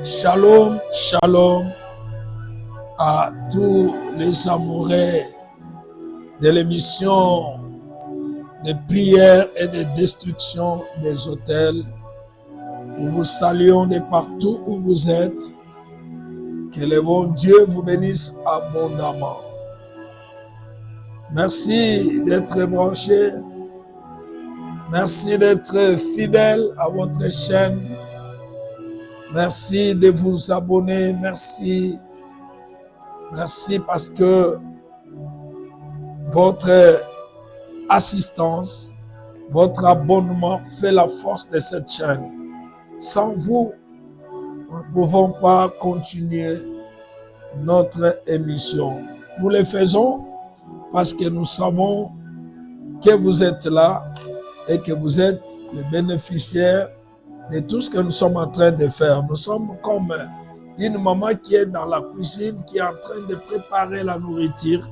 Shalom, shalom à tous les amoureux de l'émission de prière et de destruction des autels. Nous vous saluons de partout où vous êtes. Que le bon Dieu vous bénisse abondamment. Merci d'être branchés. Merci d'être fidèle à votre chaîne. Merci de vous abonner. Merci parce que votre assistance, votre abonnement fait la force de cette chaîne. Sans vous, nous ne pouvons pas continuer notre émission. Nous le faisons parce que nous savons que vous êtes là et que vous êtes le bénéficiaire de tout ce que nous sommes en train de faire. Nous sommes comme une maman qui est dans la cuisine, qui est en train de préparer la nourriture,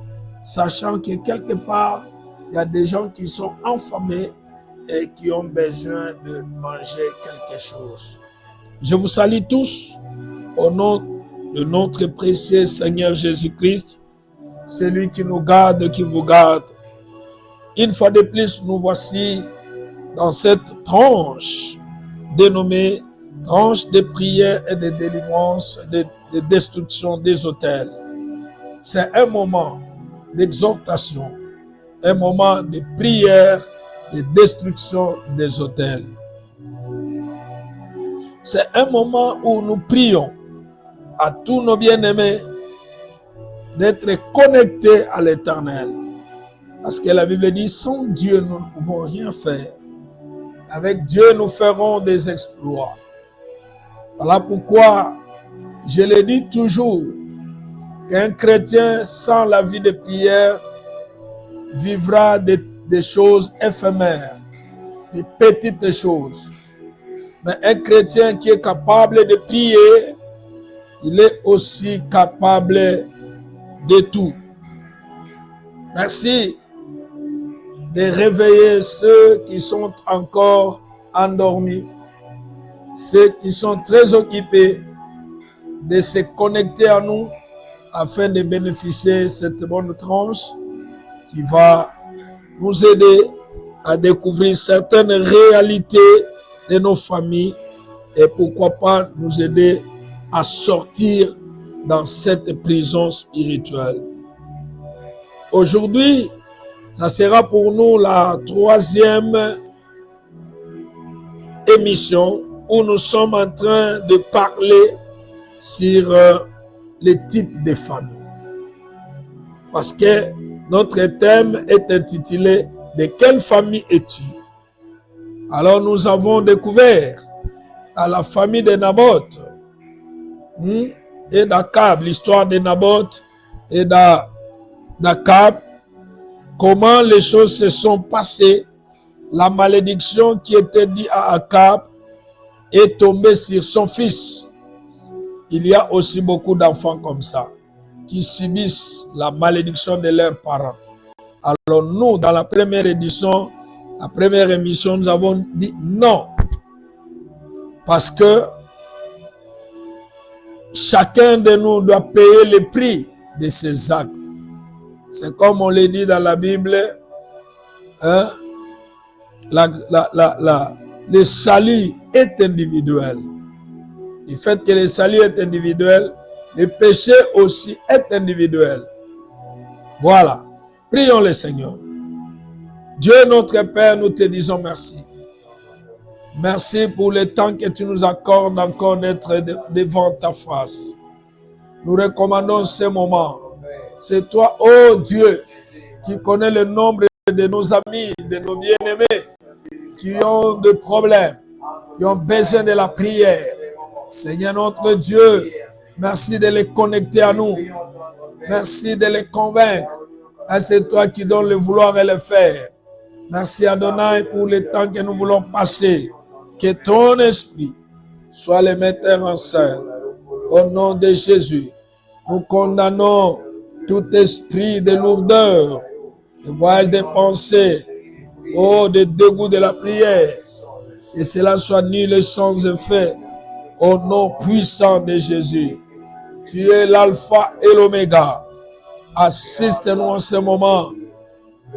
sachant que quelque part, il y a des gens qui sont affamés et qui ont besoin de manger quelque chose. Je vous salue tous au nom de notre précieux Seigneur Jésus-Christ, celui qui nous garde, qui vous garde. Une fois de plus, nous voici dans cette tranche dénommée tranche de prière et de délivrance, de destruction des autels. C'est un moment d'exhortation, un moment de prière, de destruction des autels. C'est un moment où nous prions à tous nos bien-aimés d'être connectés à l'Éternel. Parce que la Bible dit, sans Dieu, nous ne pouvons rien faire. Avec Dieu, nous ferons des exploits. Voilà pourquoi je le dis toujours, qu'un chrétien sans la vie de prière vivra des choses éphémères, des petites choses. Mais un chrétien qui est capable de prier, il est aussi capable de tout. Merci de réveiller ceux qui sont encore endormis, ceux qui sont très occupés de se connecter à nous afin de bénéficier de cette bonne tranche qui va nous aider à découvrir certaines réalités de nos familles et pourquoi pas nous aider à sortir dans cette prison spirituelle. Aujourd'hui, ça sera pour nous la troisième émission où nous sommes en train de parler sur les types de familles. Parce que notre thème est intitulé « De quelle famille es-tu » Alors nous avons découvert à la famille de Naboth et d'Akab, l'histoire de Naboth et d'Akab, comment les choses se sont passées. La malédiction qui était dite à Akab est tombée sur son fils. Il y a aussi beaucoup d'enfants comme ça qui subissent la malédiction de leurs parents. Alors nous, dans la première émission, nous avons dit non. Parce que chacun de nous doit payer le prix de ses actes. C'est comme on le dit dans la Bible, le salut est individuel. Le fait que le salut est individuel, le péché aussi est individuel. Voilà. Prions le Seigneur. Dieu notre Père, nous te disons merci. Merci pour le temps que tu nous accordes encore d'être devant ta face. Nous recommandons ce moment. C'est toi, oh Dieu, qui connais le nombre de nos amis, de nos bien-aimés, qui ont des problèmes, qui ont besoin de la prière. Seigneur notre Dieu, merci de les connecter à nous. Merci de les convaincre. Et c'est toi qui donnes le vouloir et le faire. Merci Adonai pour le temps que nous voulons passer. Que ton esprit soit le metteur en scène. Au nom de Jésus, nous condamnons tout esprit de lourdeur, de voyage des pensées, de dégoût de la prière. Que cela soit nul et sans effet. Au nom puissant de Jésus. Tu es l'alpha et l'oméga. Assiste-nous en ce moment.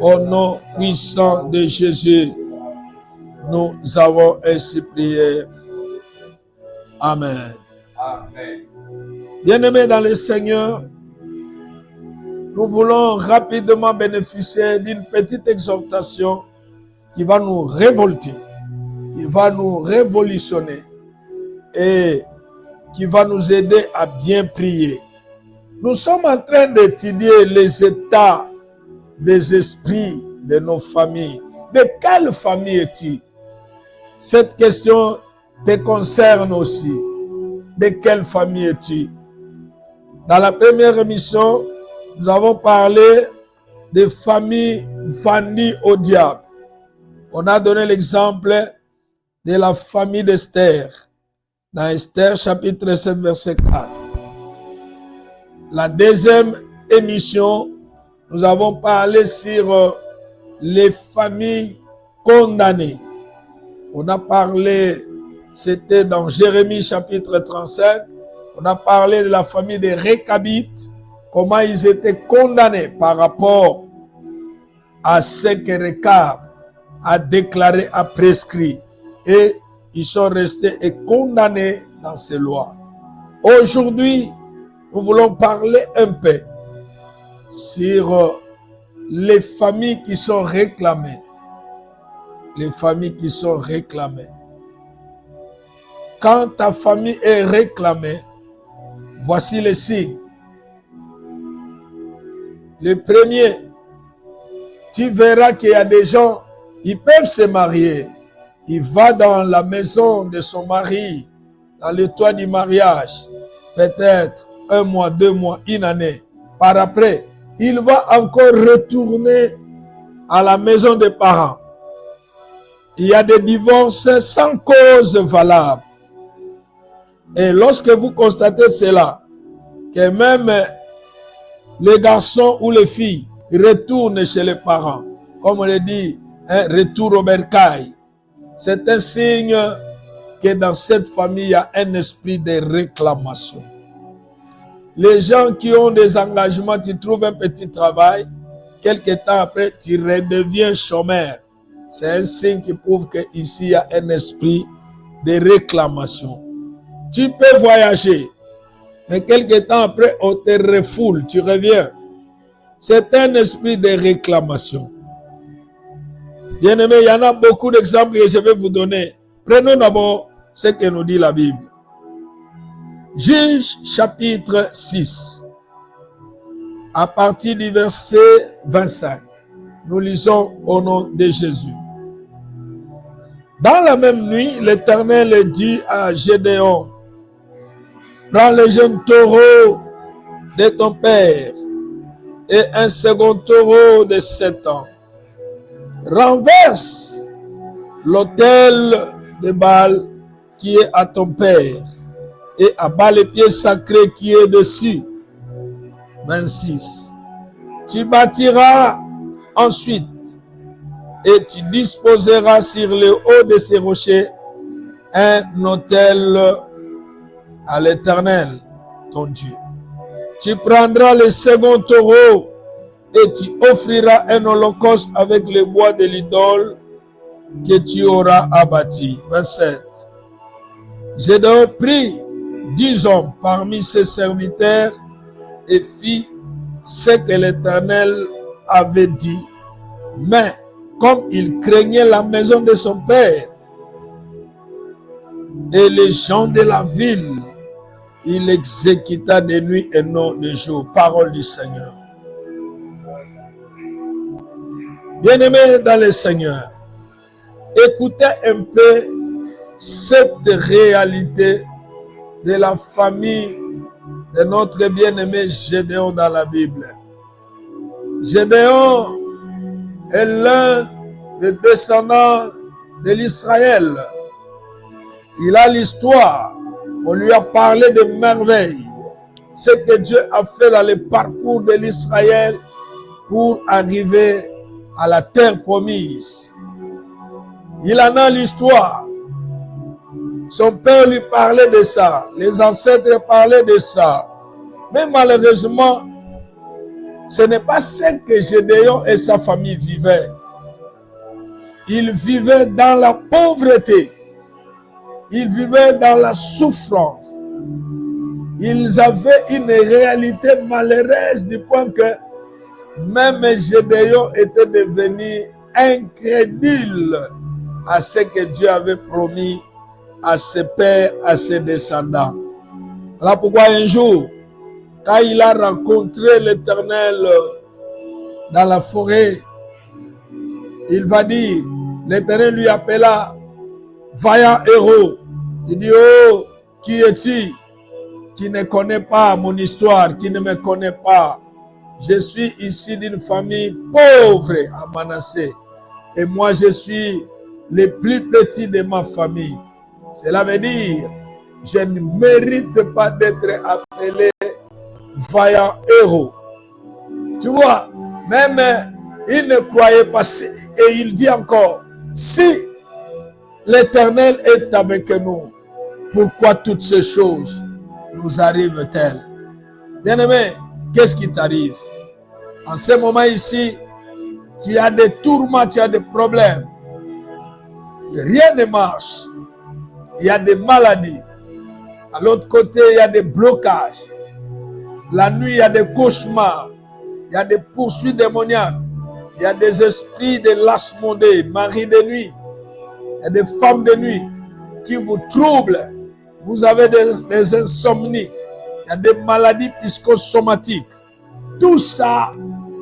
Au nom puissant de Jésus. Nous avons ainsi prié. Amen. Amen. Bien-aimés dans le Seigneur, nous voulons rapidement bénéficier d'une petite exhortation qui va nous révolter, qui va nous révolutionner et qui va nous aider à bien prier. Nous sommes en train d'étudier les états des esprits de nos familles. De quelle famille es-tu? Cette question te concerne aussi. De quelle famille es-tu? Dans la première émission, nous avons parlé des familles vendues au diable. On a donné l'exemple de la famille d'Esther, dans Esther chapitre 7, verset 4. La deuxième émission, nous avons parlé sur les familles condamnées. On a parlé, c'était dans Jérémie chapitre 35, on a parlé de la famille des Récabites, comment ils étaient condamnés par rapport à ce que Récab a déclaré, a prescrit. Et ils sont restés et condamnés dans ces lois. Aujourd'hui, nous voulons parler un peu sur les familles qui sont réclamées. Les familles qui sont réclamées. Quand ta famille est réclamée, voici les signes. Le premier, tu verras qu'il y a des gens, ils peuvent se marier. Il va dans la maison de son mari, dans le toit du mariage, peut-être 1 mois, 2 mois, 1 année. Par après, il va encore retourner à la maison des parents. Il y a des divorces sans cause valable. Et lorsque vous constatez cela, que même les garçons ou les filles retournent chez les parents, comme on le dit, retour au bercail, c'est un signe que dans cette famille, il y a un esprit de réclamation. Les gens qui ont des engagements, tu trouves un petit travail, quelque temps après, tu redeviens chômeur. C'est un signe qui prouve qu'ici, il y a un esprit de réclamation. Tu peux voyager, mais quelque temps après, on te refoule, tu reviens. C'est un esprit de réclamation. Bien-aimés, il y en a beaucoup d'exemples que je vais vous donner. Prenons d'abord ce que nous dit la Bible. Juge chapitre 6, à partir du verset 25. Nous lisons au nom de Jésus. Dans la même nuit, l'Éternel dit à Gédéon, prends le jeune taureau de ton père et un second taureau de 7 ans. Renverse l'autel de Baal qui est à ton père et abat les pieds sacrés qui est dessus. 26. Tu bâtiras ensuite et tu disposeras sur le haut de ces rochers un autel à l'Éternel, ton Dieu. Tu prendras le second taureau et tu offriras un holocauste avec le bois de l'idole que tu auras abattu. 27. Gédéon prit 10 hommes parmi ses serviteurs et fit ce que l'Éternel avait dit. Mais comme il craignait la maison de son père et les gens de la ville, il exécuta de nuit et non de jour. Parole du Seigneur. Bien-aimés dans le Seigneur, écoutez un peu cette réalité de la famille de notre bien-aimé Gédéon dans la Bible. Gédéon est l'un des descendants de l'Israël. Il a l'histoire. On lui a parlé de merveilles. Ce que Dieu a fait dans le parcours de l'Israël pour arriver à la terre promise. Il en a l'histoire. Son père lui parlait de ça. Les ancêtres parlaient de ça. Mais malheureusement, ce n'est pas ce que Gédéon et sa famille vivaient. Ils vivaient dans la pauvreté. Ils vivaient dans la souffrance. Ils avaient une réalité malheureuse du point que même Gédéon était devenu incrédule à ce que Dieu avait promis à ses pères, à ses descendants. Voilà pourquoi un jour, quand il a rencontré l'Éternel dans la forêt, il va dire, l'Éternel lui appela, vaillant héros. Il dit, oh, qui es-tu qui ne connaît pas mon histoire, qui ne me connaît pas? Je suis ici d'une famille pauvre à Manassé. Et moi, je suis le plus petit de ma famille. Cela veut dire, je ne mérite pas d'être appelé vaillant héros. Tu vois, même il ne croyait pas. Et il dit encore, si l'Éternel est avec nous, pourquoi toutes ces choses nous arrivent-elles? Bien-aimé, qu'est-ce qui t'arrive? En ce moment ici, tu as des tourments, tu as des problèmes. Rien ne marche. Il y a des maladies. À l'autre côté, il y a des blocages. La nuit, il y a des cauchemars. Il y a des poursuites démoniaques. Il y a des esprits de l'asmodée, mari de nuit. Il y a des femmes de nuit qui vous troublent. Vous avez des insomnies. Il y a des maladies psychosomatiques. Tout ça,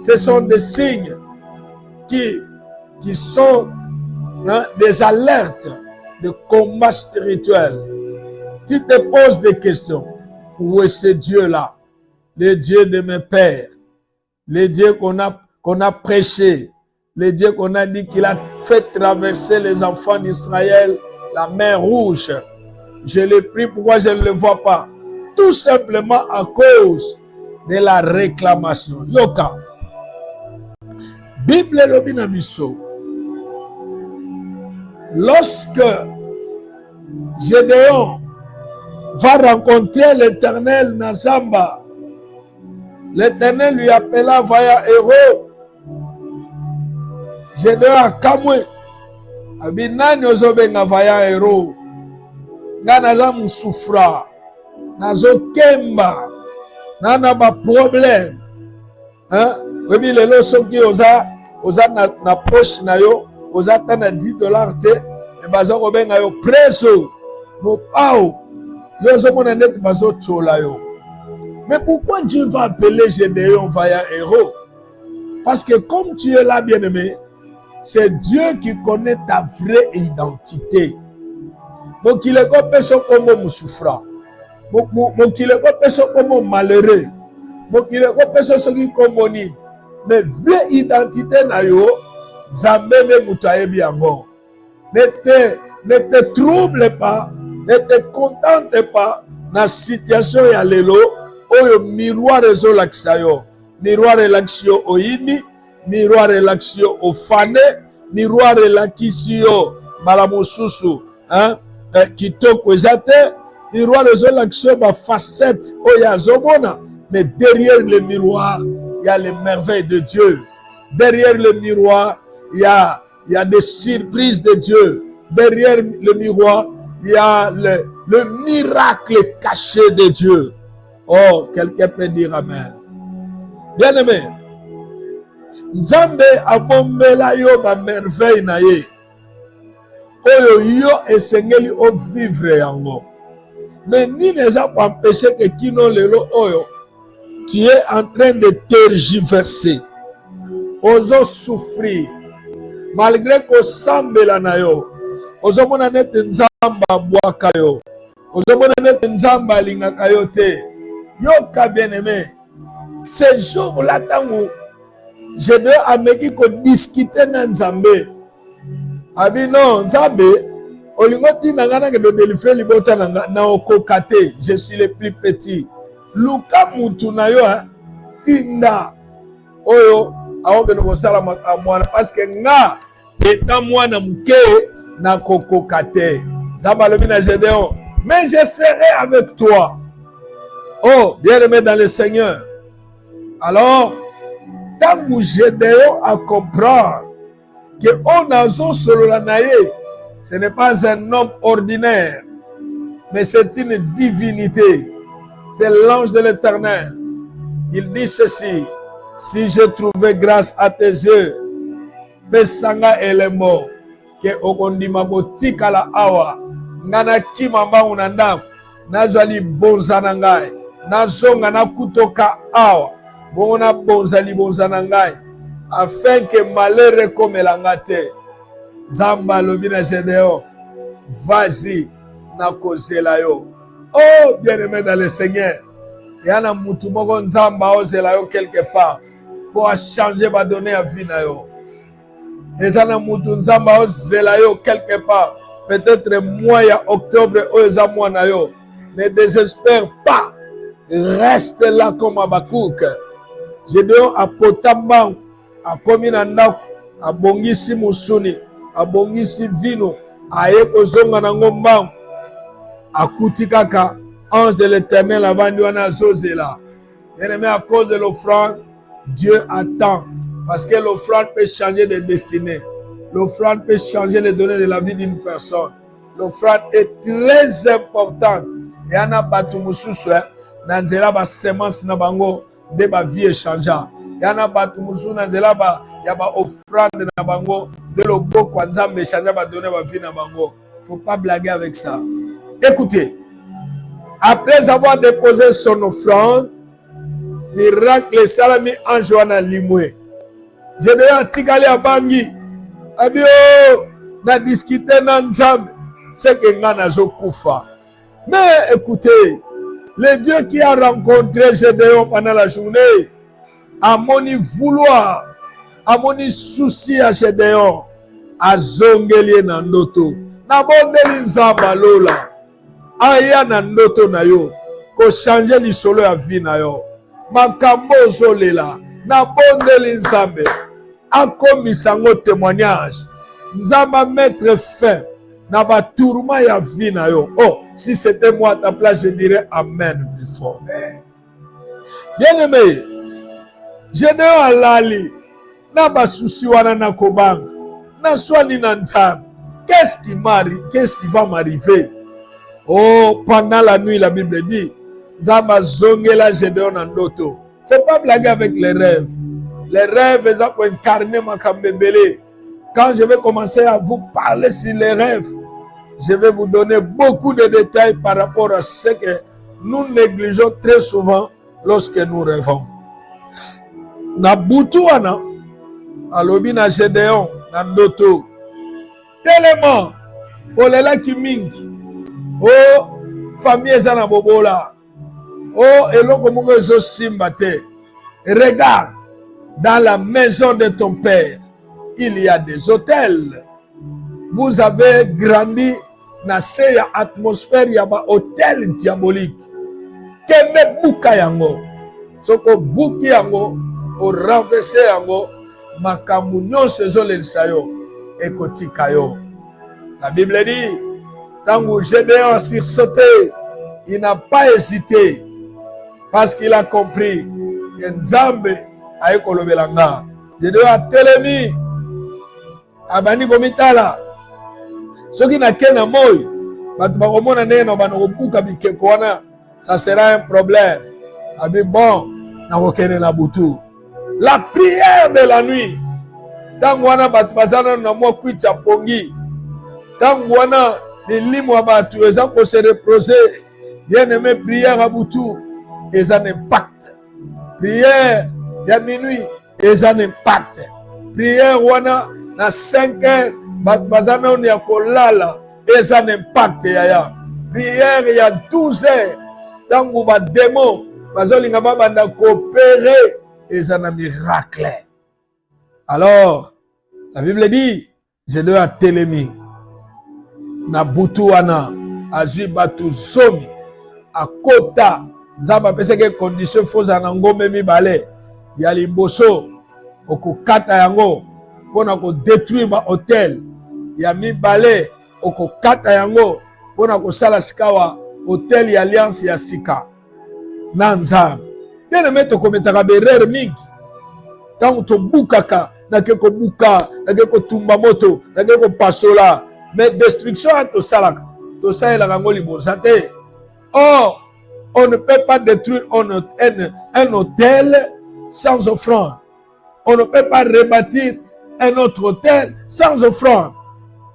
ce sont des signes qui sont des alertes de combat spirituel. Tu te poses des questions. Où est ce Dieu-là? Le Dieu de mes pères. Le Dieu qu'on a prêché. Le Dieu qu'on a dit qu'il a fait traverser les enfants d'Israël la mer rouge. Je l'ai pris, pourquoi je ne le vois pas? Tout simplement à cause de la réclamation. Yoka. Bible lobina biso. Lorsque Gédéon va rencontrer l'Éternel Nazamba, l'Éternel lui appela vaillant héros. Gédéon a kamwe. Abinani ozobenga vaillant héros. Nga naza musufra. Nazo kemba. Nana ba problème. Webi lelo soki oza na poche na yo, oza tana $10 te, e baza kobenga yo preso, mopao, yo zomona net bazo tchola yo. Mais pourquoi Dieu va appeler Gédéon vaillant héros? Parce que comme tu es là, bien-aimé, c'est Dieu qui connaît ta vraie identité. Donc il est comme personne comme Mousoufra. Donc il est comme personne comme malheureux. Donc il est comme personne qui comme Moni. Mais vraie identité na yo, Zambé ne moutayebi yango. Ne te trouble pas, ne te contente pas na situation ya lelo. Oyo miroir rezo laksayo. Miroir relaxio oimi, miroir relaxio ofane, miroir relaxio malamususu, kitoko ezate, miroir rezo laxio ba facette oya zomona. Mais derrière le miroir, il y a les merveilles de Dieu. Derrière le miroir, il y a des surprises de Dieu. Derrière le miroir, il y a le miracle caché de Dieu. Oh, quelqu'un peut dire Amen. Bien-aimé, Nzambe abombela yo ba merveille na ye. Oyo yo esengeli o vivre yango. Mais ni les a pas empêché que kino lelo oyo. Tu es en train de tergiverser. Ozo souffrir. Malgré que sambela na yo. Ozo mona net nzamba boaka yo. Ozo mona net nzamba lingaka yo te. Yoka bien-aimé. Ce jour-là, tango, je dois ameki ko discuter na nzambe. Abi non, nzambe, olingoti nangana ke do délivrer libota na okokate. Je suis le plus petit. Luka mutu na yo, tinda. Oyo, aoke no kosala mwana. Parce que nga, eta mwana muke na kokokate. Zabalomina Gédéon. Mais je serai avec toi. Oh, bien-aimé dans le Seigneur. Alors, tant que Gédéon à comprendre que on a solo la naïe, ce n'est pas un homme ordinaire, mais c'est une divinité. C'est l'ange de l'Éternel. Il dit ceci: si je trouvais grâce à tes yeux, pesanga elemo ke okondima kotika la awa ngana kimamba unanda nazali bonza na ngai nazonga na kutoka awa bona bonza libonza na ngai afin que malheur ekomela te. Nzambe alobi na Gédéon, vas-y na kozela yo. Oh bien-aimé dans le Seigneur, yana mutu moko nzambe ozela yo quelque part pour changer ba donner à vie na yo. Ezana mutu nzambe ozela yo quelque part, peut-être mois ya octobre oza mois na yo. Ne désespère pas, reste là comme Abakouk. Gédéon apotamba akomi na ndako abongisi musuni abongisi vino aye kozonga na ngomba akuti kaka ange de l'Éternel avandi wana azozela. Bien-aimé, à cause de l'offrande, Dieu attend. Parce que l'offrande peut changer de destinée. L'offrande peut changer les données de la vie d'une personne. L'offrande est très importante. Et y en a batu mususu, nanzela ba semence na bango de ba vie échangea. Y en a batu mususu nanzela ba ya ba offrande na bango de loboko nzambe échanger ba donner ba vie na bango. Faut pas blaguer avec ça. Écoutez, après avoir déposé son offrande, miracle salami ange wana limwe. Gédéon tikali abangi abio na discuter na nzambe c'est que ngana zokufa. Mais écoutez, le Dieu qui a rencontré Gédéon pendant la journée a moni vouloir, a moni souci à Gédéon, a zongeli na ndoto na bondeli nzamba lola aya na ndoto na yo ko changer lisolo ya vie na yo makambo zolela na bondeli nzambe akomisa ngo témoignage nzamba mettre fin na ba tourment ya vie na yo. Oh, si c'était moi à ta place, je dirais amen plus fort. Bien aimé, Gédéon alali na ba souci wana na kobanga na swani na nzambe. Qu'est-ce qui va m'arriver? Oh, pendant la nuit, la Bible dit, nzamba zongela Gédéon na ndoto. Faut pas blaguer avec les rêves. Les rêves, ils ont incarné ma kambebele. Quand je vais commencer à vous parler sur les rêves, je vais vous donner beaucoup de détails par rapport à ce que nous négligeons très souvent lorsque nous rêvons. Na butuana, alobi na Gédéon, na ndoto. Tellement, olela kimingi. Oh, famille ezana bobola. Oh, eloko moko ezo simba te. Regarde, dans la maison de ton père, il y a des hôtels. Vous avez grandi dans cette atmosphère, il y a un hôtel diabolique. Kende buka yango. Soko buki yango, o renverser yango, makambu nyonso ezolelisa yo, ekotika yo. La Bible dit, quand Gédéon a sursauté, il n'a pas hésité, parce qu'il a compris que Nzambe a ekolobelanga. Gédéon a telemi, abani komitala. Soki na kena moy, batu bakomona neno banokobuka bikeko wana, ça sera un problème. Abi bon, na kokene na butu. La prière de la nuit. Tangu wana batu bazana na mwa kwita pongi. Tangu wana lilimu wa batu eza ko se reposer. Bien aimé, prière à butu eza un impact. Prière ya minuit eza un impact. Prière wana na 5 heures batu bazana on ya kolala eza un impact ya. Prière ya 12 heures tangu ba démon bazolinga babanda coopérer eza un miracle. Alors la Bible dit, Gédéon a telemi na butu wana azwi batu zomi akota nzamba pese ke condition foza na ngombe mibale ya liboso okokata yango pona ko détruire ba hôtel ya mibale okokata yango pona kosala sikawa hôtel ya alliance ya sika na nzambe. Bien aimé tokometaka berere mingi tango tobukaka nake kobuka nake kotumba moto nake kopasola mais destruction tosalaka tosalelaka yango libosa te. Or on ne peut pas détruire un hôtel sans offrande. On ne peut pas rebâtir un autre hôtel sans offrande.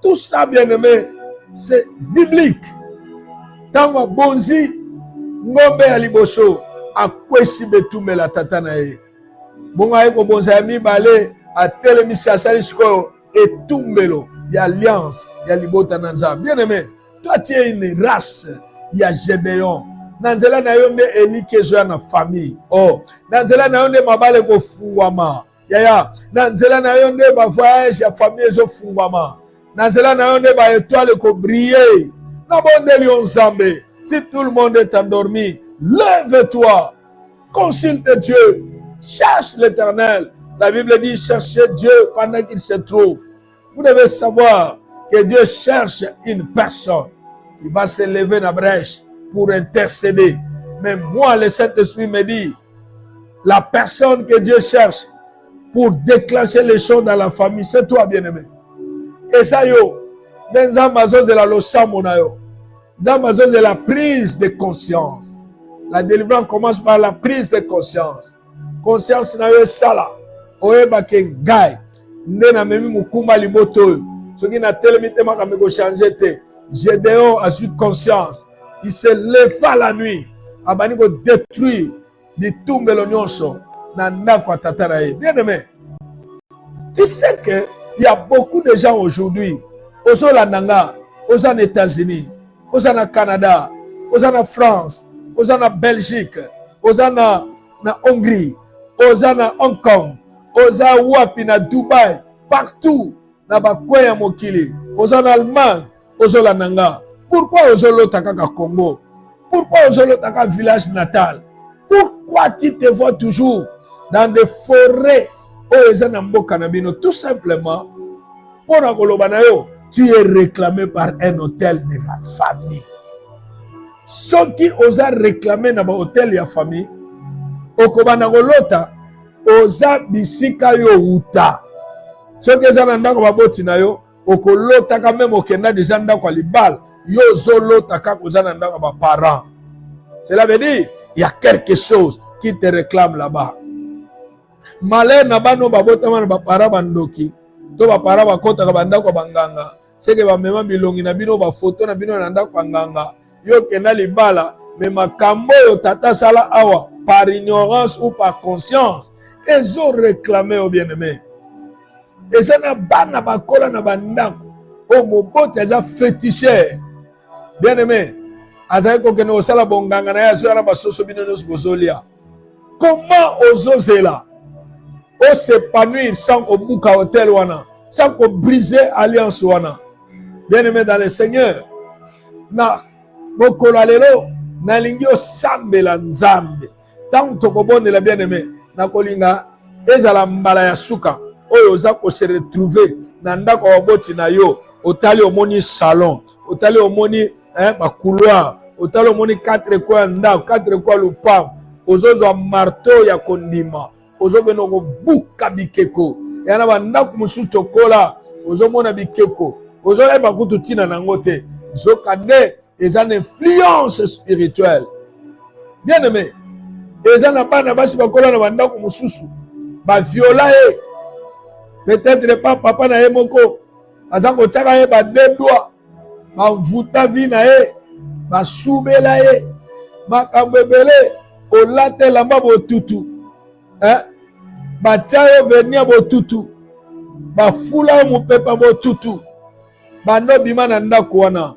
Tout ça, bien aimé, c'est biblique. Tango bonzi ngombe ya liboso akwesi betume la tata na ye. Bonga eko bonza ya mibale atelemisi asali sikoyo etumbelo ya alliance ya libota na Nzambe. Bien aimé, toi tu es une race ya Gédéon. Nanzela na yo nde elikezo na famille. Oh, nanzela na yo nde mabale ko fungwama. Yaya, nanzela na yo nde ba voyage ya famille ezo fungwama. Nanzela na yo nde ba étoile ko briller. Na bondeli Nzambe. Si tout le monde est endormi, lève-toi. Consulte Dieu. Cherche l'Éternel. La Bible dit cherchez Dieu pendant qu'il se trouve. Vous devez savoir que Dieu cherche une personne. Il va se lever dans la brèche pour intercéder. Mais moi, le Saint-Esprit me dit, la personne que Dieu cherche pour déclencher les choses dans la famille, c'est toi, bien-aimé. Et ça, yo, dans Amazon de la Losamonayo, dans Amazon de la prise de conscience. La délivrance commence par la prise de conscience. Conscience na yo sala, oyeba ke ngai, nde na memi mukuma liboto, soki na telemite makameko changer te. Gédéon a eu conscience. Il se leva la nuit. Abani ko détruire di tumbelo nyonso na ndako tata na ye. Bien aimé, tu sais que il y a beaucoup de gens aujourd'hui, aux Olandanga, aux États-Unis, aux Canada, aux France, aux Belgique, aux Hongrie, aux Hong Kong, aux Wapi na Dubaï, partout na bakweya mokili, aux Allemagne, aux Olandanga. Pourquoi aux Olotaka Congo? Pourquoi aux Olotaka village natal? Pourquoi tu te vois toujours dans des forêts où ils ont cannabino? Tout simplement, pour Agolobanayo, tu es réclamé par un hôtel de la famille. Ceux qui osent réclamer dans l'hôtel de la famille, Okobanagolota, osa bisika yo uta. Ceux qui ont ndako baboti na yo, okolota quand même okenda déjà ndako libal, yo zolota ka kozana ndako ba parents. Cela veut dire il y a quelque chose qui te réclame là-bas. Malheur na bano babotama na ba parents bandoki, to ba parents bakota ka bandako banganga, c'est que ba mema bilongi na bino ba photo na bino na ndako banganga, yo kenda libala, mais makambo yo tata sala awa par ignorance ou par conscience. Ils ont réclamé au bien-aimé. Et ça n'a pas na bakola na bandako. Oh mon pote, ils ont fétiché. Bien-aimé, azai ko keno sala bonganga na ya so na basoso bino nos bozolia. Comment oser là? O s'épanouir sans au buka hôtel wana, sans ko briser alliance wana. Bien-aimé dans le Seigneur. Na mokolo lelo na lingi o sambela Nzambe. Tant tokobonde la bien-aimé. Na kolinga ezala mbala ya suka oyo za ko se retrouver na ndako waboti na yo otali omoni salon otali omoni ba couloir otali omoni 4 coins ndako 4 coins lupam ozozo marteau ya kondima ozoke no buka bikeko yana ba ndako musu tokola ozomona bikeko ozo eba kutu tina nango te zokande eza une influence spirituelle. Bien aimé, eza na bana basi bakola na bandako mususu ba viola ye, peut-être pas papa na ye moko azako taka ye ba dedwa ba vuta vi na ye ba subela ye makambo ebele olatela mba botutu ba tia yo venir botutu ba fula mo pepa botutu ba no bima na ndako wana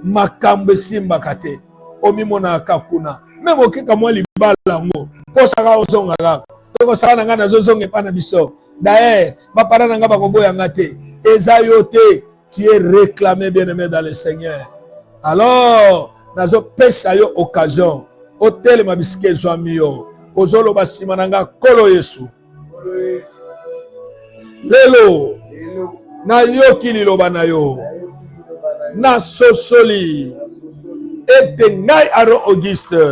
makambo simbaka te omimona kakuna même okeka mwa libala ngo kosaka ozonga kaka tokosaka na nga nazozonga epa na biso d'ailleurs bapara na nga bakoboya nga te eza yo te. Tu es réclamé bien-aimé dans le Seigneur. Alors nazopesa yo occasion otelema bisika ezwami yo ozoloba nsima na nga kolo Yesu lelo nayoki liloba na yo nasosoli ete ngai Aaron Auguste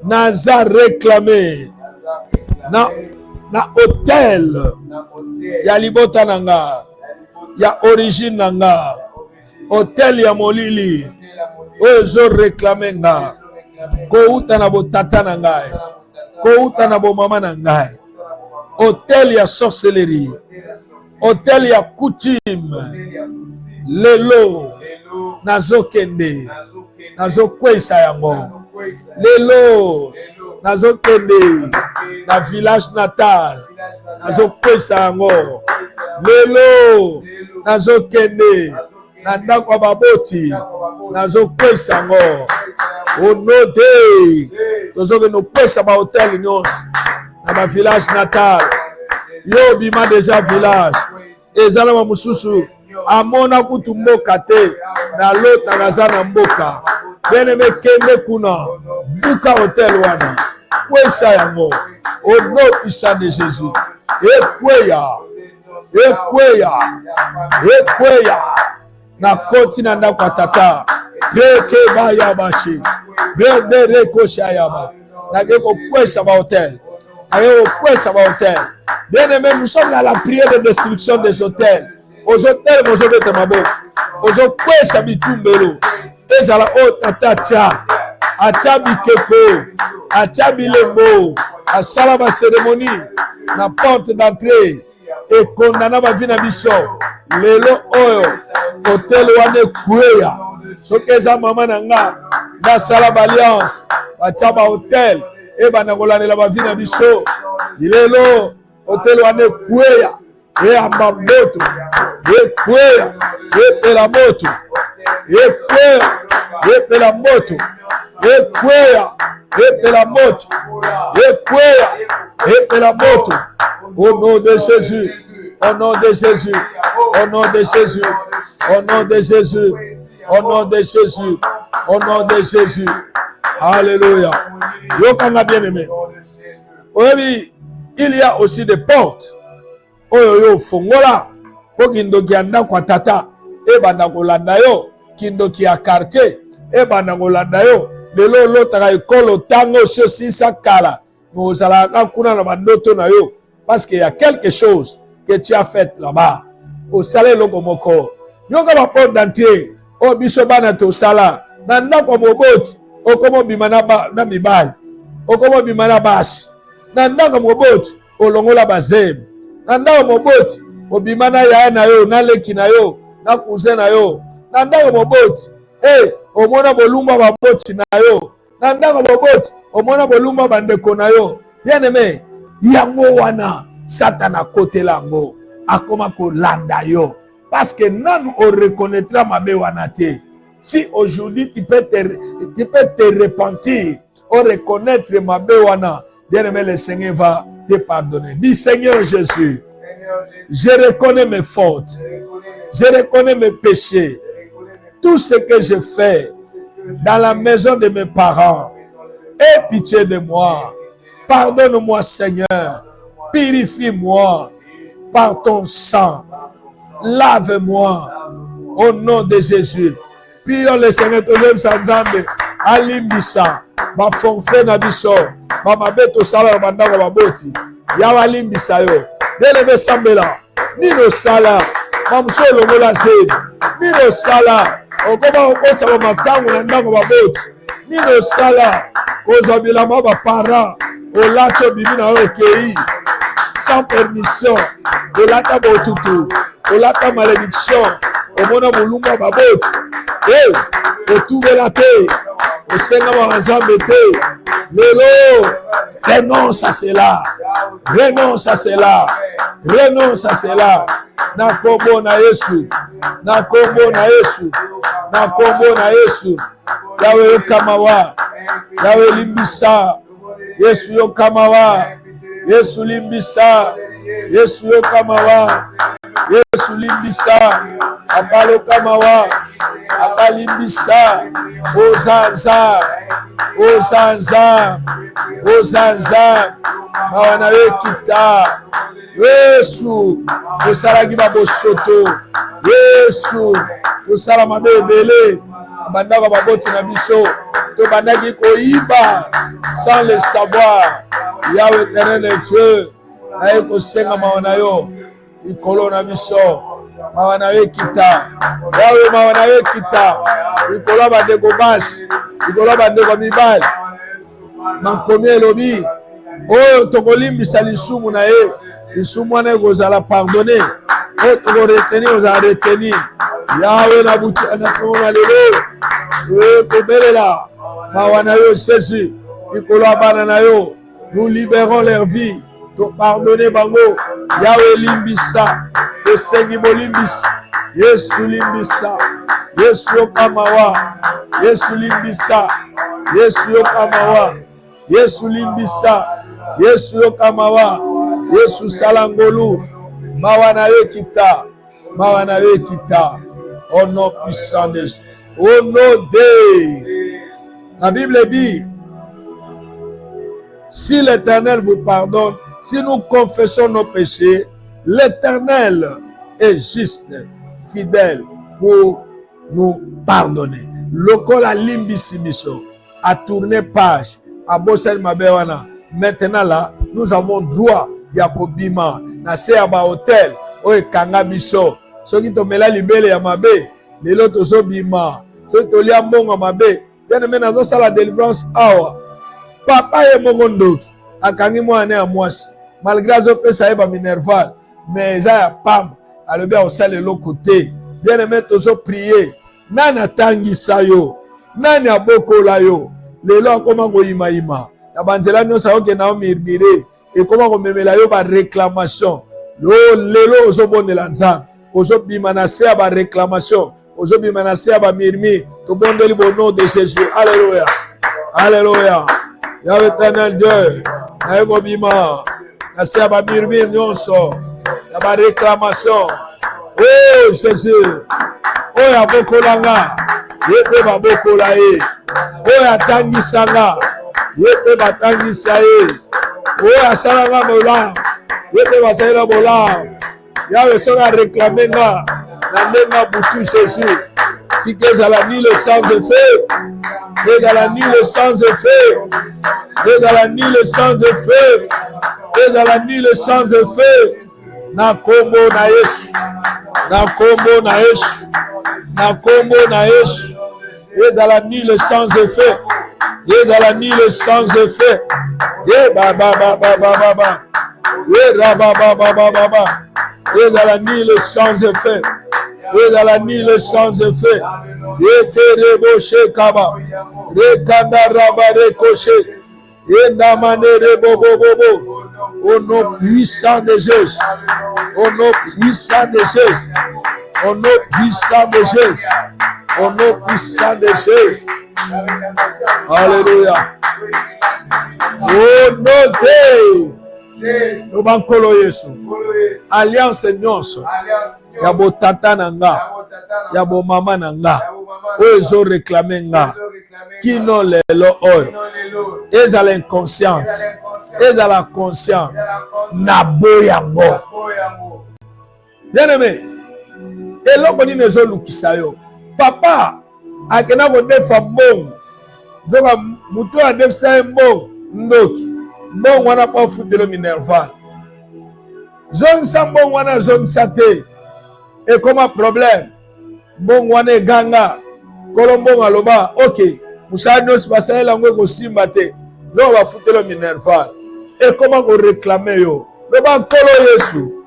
naza réclamé na hôtel ya libota nanga ya origine nanga hôtel ya molili ozo réclamer nga kouta na botata na ngai kouta na bomama na ngai hôtel ya sorcellerie hôtel ya coutume lelo nazokende nazokwesa yango lelo nazokende na village natal nazokwesa yango lelo nazokende na ndako ya baboti nazokwesa yango onode tozokende okwesa bahotel nyonso na bavillage natal yo bima deja village ezala ma mosusu amona kutu mboka te na lota kaza na mboka bien-aimé kende kuna buka hotel wana kwesa yango au nom puissant de Jésus ekweya na koti na ndako ya tata reke bayabashi bende rekosha yaba nake kokwesa ba hotel nake kokwesa ba hotel. Bien-aimé, nous sommes dans la prière de destruction des hôtels. Aux hôtels, vous avez été mabou. Aux hôtels, habitumbelo. Ezala o tata tia. Atia bikeko. Atia bilembo. Asala ba cérémonie. Na porte d'entrée. Et condamna ba vie na biso. Lelo oyo. Hôtel wane kueya. Sokeza mama nanga. Na sala ba alliance. Atia ba hôtel. E ba nakolane la ba vie na biso. Lelo. Hôtel wane kueya. E ambamoto. E kueya. E pela moto. E kueya. E pela moto. E kueya. E pela moto. E kueya. E pela moto. Au nom de Jésus. Au nom de Jésus. Au nom de Jésus. Au nom de Jésus. Au nom de Jésus. Au nom de Jésus. Alléluia. Yokanga bien-aimé. Oui, il y a aussi des portes. Oyo fongola. Po kindoki anda kwa tata. E banda kolanda yo. Kindoki ya quartier. E banda kolanda yo. Lelo lotaka ekolo tango sosi sakala. Mozalaka kuna na bandoto na yo. Parce qu'il y a quelque chose que tu as fait là-bas. Au salaire lokomoko. Yoga ba porte d'entrée. O biso bana to sala. Na ndako moboti. Okomo bimana ba na mibali. Okomo bimana basi. Na ndako moboti. Olongola bazem. Na ndako moboti. Obimana ya na yo. Na leki na yo. Na cousin na yo. Na ndako moboti. Omona bolumba baboti na yo. Na ndako moboti. Omona bolumba bandeko na yo. Bien aimé. Yango wana Satana kote lango akoma kolanda yo parce que non on reconnaîtra mabe wana te. Si aujourd'hui tu peux te repentir on reconnaître mabe wana, bien aimé, le Seigneur va te pardonner. Dis Seigneur Jésus, je reconnais mes fautes, je reconnais mes péchés, tout ce que je fais dans la maison de mes parents. Aie pitié de moi. Pardonne-moi, Seigneur. Purifie-moi par ton sang. Lave-moi au nom de Jésus. Prions le Seigneur toi-même sans zambe. Alimbisa. Ma forfait na biso. Ma mabeto sala na bandako baboti. Ya alimbisa yo. Delebe sambela. Nino sala. Mamsolo mola zedi. Nino sala. Okoma okotsa ba matango na ndako baboti. Nino sala. Kozabila ma ba para. Olato bibi na okei sans permission. Olata botutu. Olata malédiction. Omona bolumba baboti. Otubela te. Osenga wanzambe te. Lelo. Renonce à cela. Renonce à cela. Renonce à cela. Na kombo na Yesu. Na kombo na Yesu. Na kombo na Yesu. Yawe yokamawa. Yawe limbisa. Yesu yokamawa. Yesu limbisa. Yesu yokamawa. Yesu limbisa. Abalo kamawa. Abalimbisa. Ozanza. Ozanza. Ozanza. Mawana yekita. Yesu. Osala giba bosoto. Yesu. Osala mabebele. abandaka baboti na biso to bandaki koyiba sans le savoir. Yahweh éternel et Dieu aye kosenga mawa na yo ikolo na biso mawa na yo ekita. Yahweh mawa na yo ekita ikolo bandeko basi ikolo bandeko mibali makomi elobi oyo tokolimbisa lisumu na ye lisumu wana ekozala pardonne oyo tokoretenir ozala retenir. Yahweh na butu na tongo na lelo kobelela mawa na yo Jésus ikolo ya bana na yo. Nous libérons leur vie. Pardonnez bango. Yahweh limbisa. Osengi bolimbisa. Yesu limbisa. Yesu yokamawa. Yesu limbisa. Yesu yokamawa. Yesu limbisa. Yesu yokamawa. Yesu salangolu. Mawa na yo kita. Mawa na yo kita. Au nom puissant de Jésus. Au nom de. La Bible dit, si l'Éternel vous pardonne, si nous confessons nos péchés, l'Éternel est juste, fidèle pour nous pardonner. Lokola limbisi biso a tourné page à Bossel Mabewana. Maintenant là, nous avons droit ya kobima na se ya ba hôtel o ekanga biso. Soki to mela libele ya mabe, lelo tozo bima. Soki to lia mbongo mabe, bien aimé nazo sala délivrance awa. Papa ye mongondoki akangi mwana ya mwasi malgré azopesa ye baminerval mais eza ya pamba alobi akosala eloko te. Bien aimé tozo prier nani atangisa yo nani abokola yo lelo akoma koyimayima na banzela nyonso akokenda yo mirmire ekoma komemela yo baréclamation lelo ozobondela nzambe ozobima na se ya baréclamation ozobima na se ya bamirmire tobondeli bonom de Jésus. Alléluia, alléluia. Yahweh éternel Dieu, na yeko bima, na se ya ba murmure nyonso, ya ba réclamation. Oh Jésus, oh ya bokola nga, yepe ba bokola ye. Oh ya tangisa nga, yepe ba tangisa ye. Oh ya sala nga bola, yepe ba sala bola. Yahweh soka réclamer nga, na ndenga butu Jésus. Si que ça la nuit le sang de feu, que dans la nuit le sang de feu, que dans la nuit le sang de feu, que dans la nuit le sang de feu, na kombo na Yesu, na kombo na Yesu, na kombo na Yesu, et dans la nuit le sang de feu, et dans la nuit le sang de feu, et ba ba ba ba ba ba ba, et ra ba ba ba ba ba ba, et dans la nuit le sang de feu. Et dans la nuit le sang de feu. Et tereboché kaba. Rekanda rabare koché. Et namane rebobo bobo. Au nom puissant de Jésus. Au nom puissant de Jésus. Au nom puissant de Jésus. Au nom puissant de Jésus. Alléluia. Au nom de nous bankolo Yesu. Alliance nyonso. Ya bo tata na nga. Ya bo mama na nga. Oyo ezo réclamer nga. Kino lelo oyo. Ezala inconsciente. Ezala conscient. Na boyango. Bien aimé. Eloko nini ezo lukisa yo. Papa akena ko defa mbongo. Zoka mutu a defisa mbongo. Ndoki. Mbongo wana pa futelo minerval. Zongisa mbongo wana zongisa te. Et comment problème? Mbongo wana eganga. Kolo mbongo aloba, ok. Musala nyonso basala yango ekosimba te. Donc ba futelo minerval. Et comment ko réclamer yo? Loba nkolo Yesu.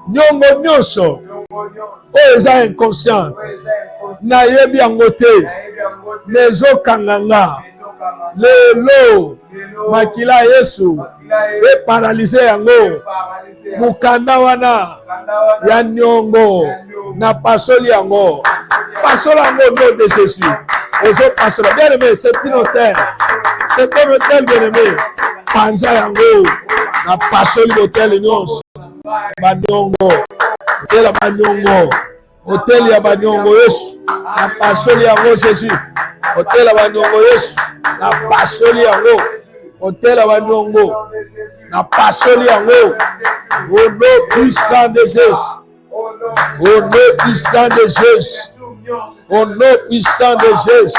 Nyongo nyonso. Oyo eza inconscient. Na yebi yango te. Nezo kanganga. Lelo makila Yesu e paralysé yango mukanda wana ya nyongo na pasoli yango pasola yango nom de Jésus ozo pasola. Bien aimé, c'est un hôtel, c'est un hôtel bien aimé. Panza yango na pasoli hôtel nyonso banyongo hôtel ya banyongo hôtel ya banyongo Yesu na pasoli yango Jésus hôtel ya banyongo Yesu na pasoli yango hôtel ya banyongo na pasoli yango au nom puissant de Jésus, au nom puissant de Jésus, Au nom puissant de Jésus.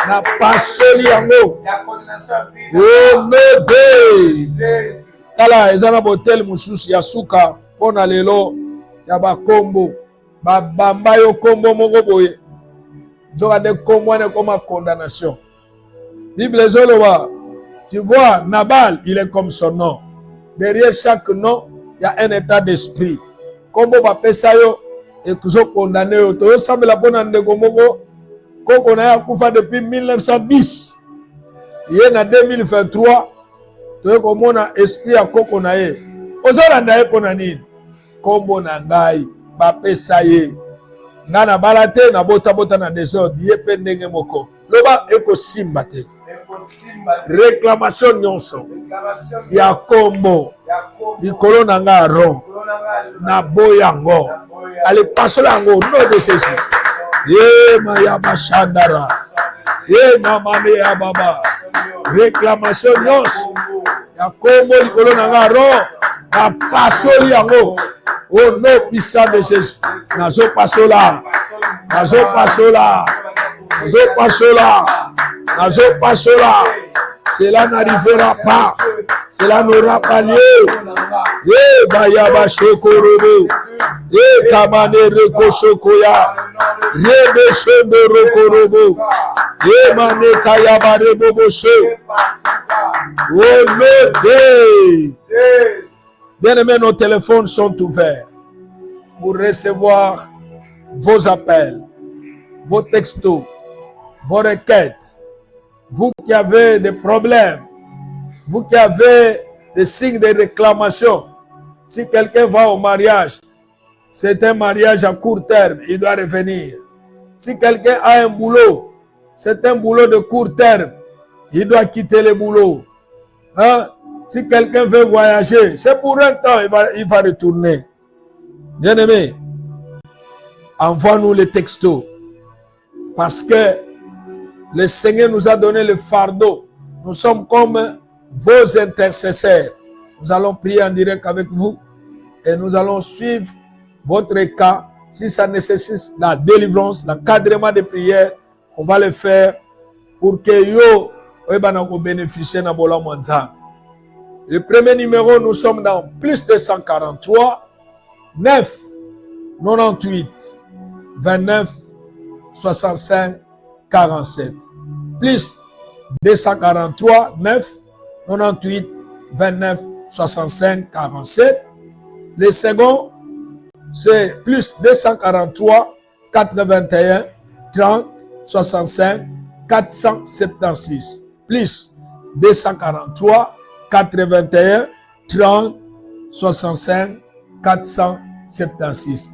Na pasoli yango. Au nom de Tala ezana botel mususu ya suka pona lelo ya bakombo. Babamba yo kombo moko boye. Zoka de kombo ne comme condamnation. Bible zoloba. Tu vois, Nabal, il est comme son nom. Derrière chaque nom, il y a un état d'esprit. Kombo bapesayo et que je condamne yo. To sambe la pona ndeko moko koko na ya kufa depuis 1910. Yé en 2023, tu es comme un esprit à koko na ye. Ozolanda ye pona nini? Kombo na ngai, bapesa ye. Ngana balate na bota na désordre, ye pendenge moko. Loba eko simba te. Réclamation nyonso. Ya kombo. Likolo na nga ron. Na boyango. Ale pasola yango no de Jésus. Ye maya bashandara. Ye namane ya baba. Réclamation nyonso. Ya kombo likolo na nga ron. Na pasoli yango. Au nom puissant de Jésus. Nazo pasola. Nazo pasola. Nazo pasola. Nazo pasola. Cela n'arrivera pas. Cela n'aura pas lieu. Ye bayaba shokorobo. Ye kamane reko shokoya. Ye beshende rokorobo. Ye mane kayaba rebobo sho. Au nom de Bien-aimés, nos téléphones sont ouverts pour recevoir vos appels, vos textos, vos requêtes. Vous qui avez des problèmes, vous qui avez des signes de réclamation, si quelqu'un va au mariage, c'est un mariage à court terme, il doit revenir. Si quelqu'un a un boulot, c'est un boulot de court terme, il doit quitter le boulot. Hein? Si quelqu'un veut voyager, c'est pour un temps, il va retourner. Bien-aimé, envoie-nous les textos. Parce que le Seigneur nous a donné le fardeau. Nous sommes comme vos intercesseurs. Nous allons prier en direct avec vous et nous allons suivre votre cas. Si ça nécessite la délivrance, l'encadrement des prières, on va le faire pour que yo bénéficier de bola manza. Le premier numéro, nous sommes dans plus de 143 9 98 29 65 47. Plus 243 9 98 29 65 47. Le second, c'est plus 243 81 30 65 476. Plus 243 81 30 65 476.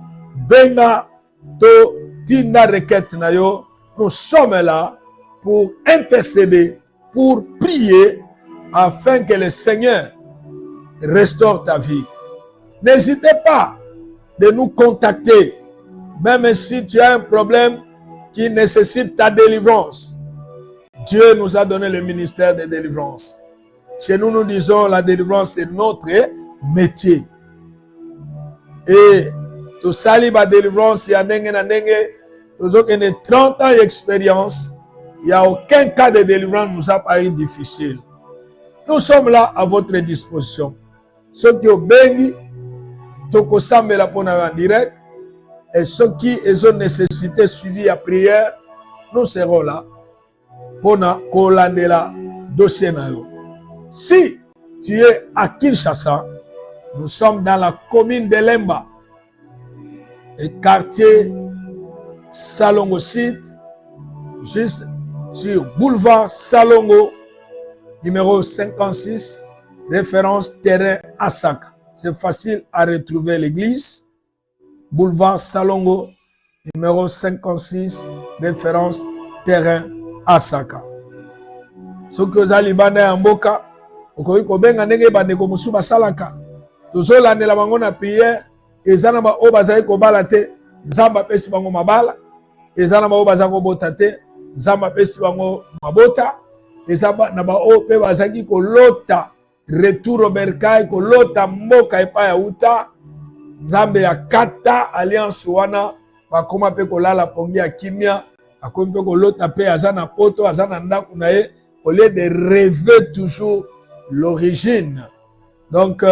Benga to tinda requête na yo. Nous sommes là pour intercéder, pour prier afin que le Seigneur restaure ta vie. N'hésitez pas de nous contacter, même si tu as un problème qui nécessite ta délivrance. Dieu nous a donné le ministère de délivrance. Chez nous, nous disons la délivrance est notre métier. Et tout ça, la délivrance, il y a des 30 ans d'expérience. Il n'y a aucun cas de délivrance qui nous a paru difficile. Nous sommes là à votre disposition. Ceux qui ont béni, toko sambela pona en direct, et ceux qui ont nécessité suivi à prière, nous serons là pour kolandela dossier na yo. Si tu es à Kinshasa, nous sommes dans la commune de Lemba, et quartier Salongo Site, juste sur boulevard Salongo, numéro 56, référence terrain Asaka. C'est facile à retrouver l'église. Boulevard Salongo, numéro 56, référence terrain Asaka. Ce que vous allez en Mboka, vous pouvez ndenge bandeko musu basalaka. Tozolandela bango na prière, ezana ba o bazali ko balate, nzamba pesi bango mabala, ezana ba o bazako botate, nzamba pesi bango mabota, ezaba na ba o pe bazaki ko lota retour berkai ko lota mboka epa ya uta, nzambe ya kata alliance wana bakoma mpe kolala pongi ya kimia, akomi mpe kolota mpe aza na poto, aza na ndako na ye, au lieu de rêver toujours l'origine. Donc,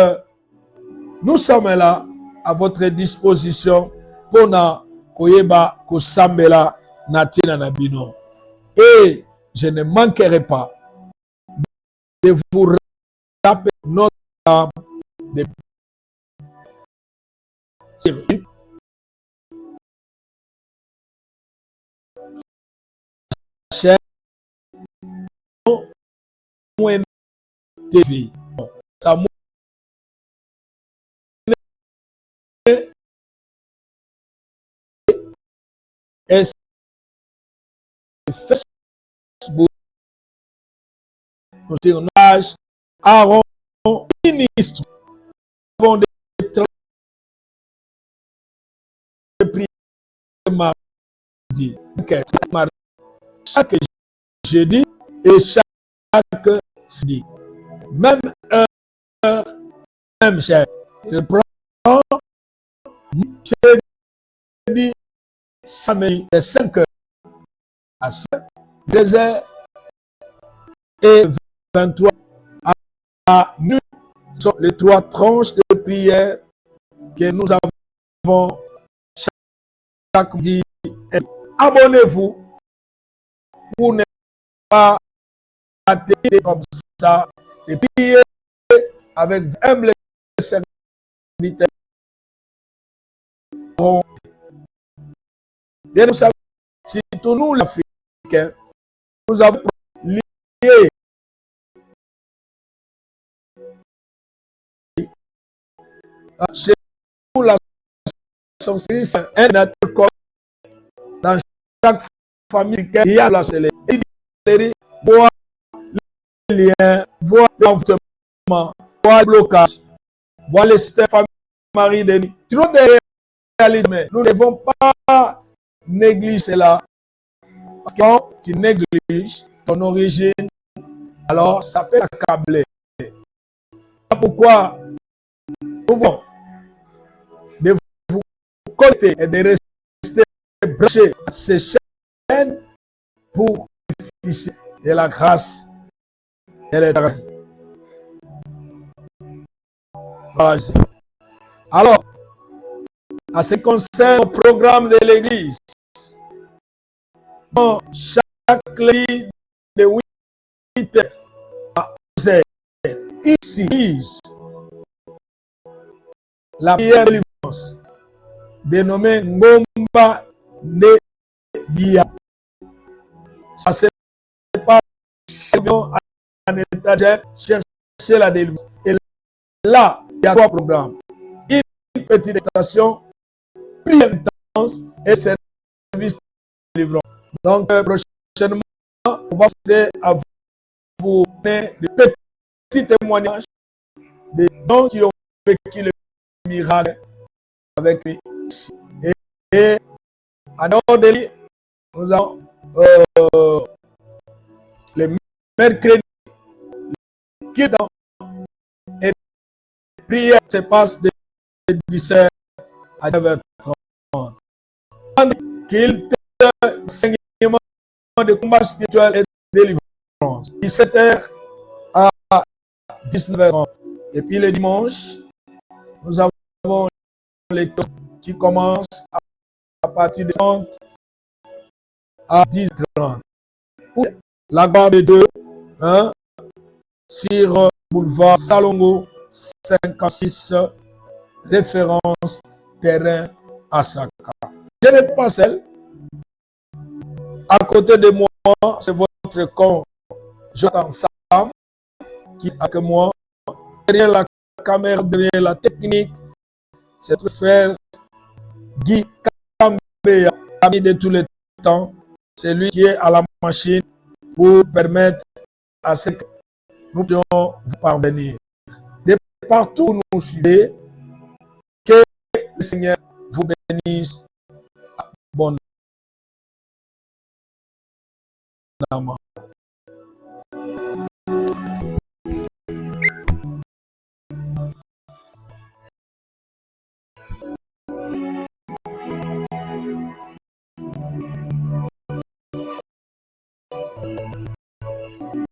nous sommes là à votre disposition pour na koyeba kosambela na tina na bino. Et je ne manquerai pas de vous rappeler notre âme de chaîne TV. Et Facebook, nous tournage Aaron ministre. Nous avons des prières mardi. Chaque jeudi et chaque samedi. Même heure, même chaîne. Je prends jeudi, samedi, de 5 heures à 2 heures et 23 à minuit. Ce sont les 3 tranches de prière que nous avons chaque midi. Abonnez-vous pour ne pas rater comme ça et prier avec humble serviteur. Bien, nous savons, surtout nous, l'Africain, nous avons lié chez nous la sorcellerie, c'est un acte dans chaque famille. Il y a la sorcellerie, voire les liens, voire l'envoûtement, voire le blocage, voire les systèmes familiaux de nuit. Trop de réalités, mais nous ne devons pas négliger cela. Parce que quand tu négliges ton origine, alors ça peut t'accabler. Pourquoi nous voulons de vous connecter et de rester branchés à ces chaînes pour bénéficier de la grâce de l'Éternel. Alors, à ce qui concerne le programme de l'Église, chaque lundi de 8 heures à 11 heures, ici, la prière de délivrance, dénommée Ngomba Nebia. Ça se passe en état de chercher la délivrance. Et là, il y a 3 programmes. Une petite méditation, prière intense et service de délivrance. Donc, prochainement, on va passer à vous donner des petits témoignages des gens qui ont vécu le miracle avec lui. Et en dehors de lui, nous avons les mercredis qui dans et prière se passe de 17h à 9h30. Qu'il te enseignement de combat spirituel et de délivrance. 17h à 19h30. Et puis le dimanche, nous avons les qui commencent à partir de 30 à 10h30. La gloire de Dieu, hein, sur boulevard Salongo 56, référence terrain Asaka. Je n'ai pas seul. À côté de moi, c'est votre con Jonathan Sam qui est avec moi. Derrière la caméra, derrière la technique, c'est notre frère Guy Kambea, ami de tous les temps. C'est lui qui est à la machine pour permettre à ce que nous puissions vous parvenir. De partout où nous suivez, que le Seigneur vous bénisse abondamment.